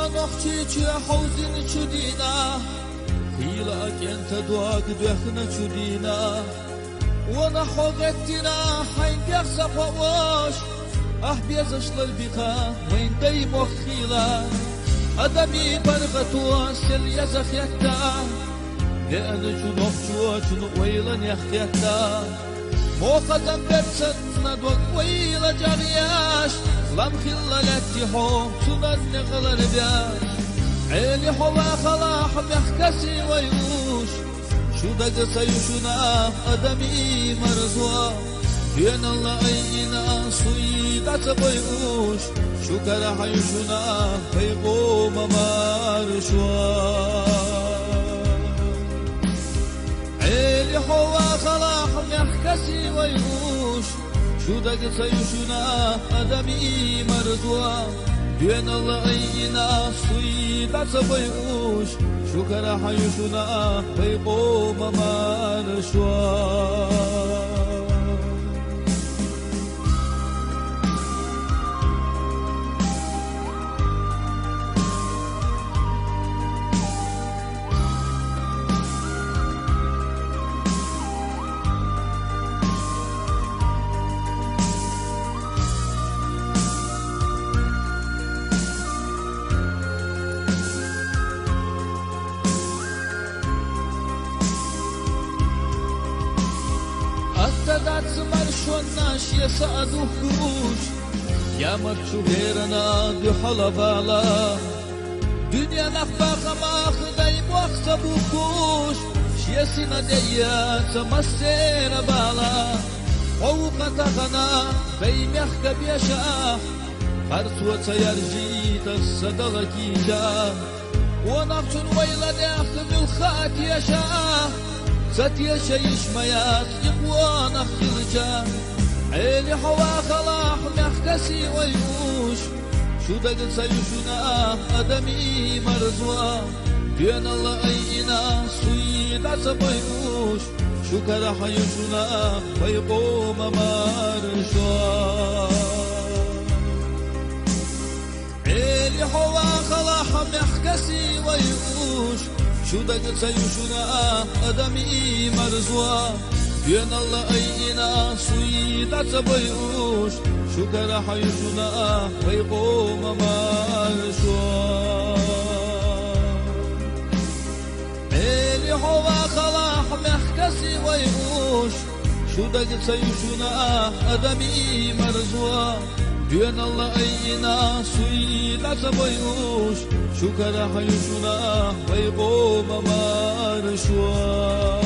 ونحكي حوزن شدينا خيلك انت دواك دخنا شدينا ونحوغتنا حين بيخسف وواش بيزشلر بيخا وين داي مخيلا أدمي برغتوا سل يزخ يكتا لأن جنوح جوجن ويلا يخيتا موخزن برسن ندوك ويلا جرياش لم خلا لتحو سنن نغلر بياش عيني حوا خلاح بيحكسي ويوش شو دق سيشنا أدمي مرزوا دين الله أينا سويدة بيوش شو كره يشنا بيقوم مارشوا عيني حوا خلاح بيحكسي ويوش شو دق سيشنا أدمي مرزوا دين الله أينا سويدة بيوش شو كره يشنا بيقوم مارشوا Дат смаршоннаш ясадухуш Ямат шугерана дюхалавала Dünya nafbaqa makhday waqta bukush Shiasina deya tamasera bala Fawqa taghana baymahka biyasha Farswa tayarjit as-sadaqita Wa naqsun wayla dakhil al-khat yasha ستي شيش ميات يقوانا خلجا عيني حوا خلاح محكسي ويوش شو دق سيشنا أدمي مرزوا بين الله أينا سويد عصبيوش شو كرح يشنا ويقوم مارشوا عيني حوا خلاح محكسي ويوش شو دق سيشنا أدمي مرزوا بين الله أينا سويد عصبيوش شو كرح يشنا ويقوم مارشوا عيني حوا خلاح محكسي ويوش شو دق سيشنا أدمي مرزوا بين الله أينا سويد عصبيوش شو كرح يشنا ويقوم مارشوا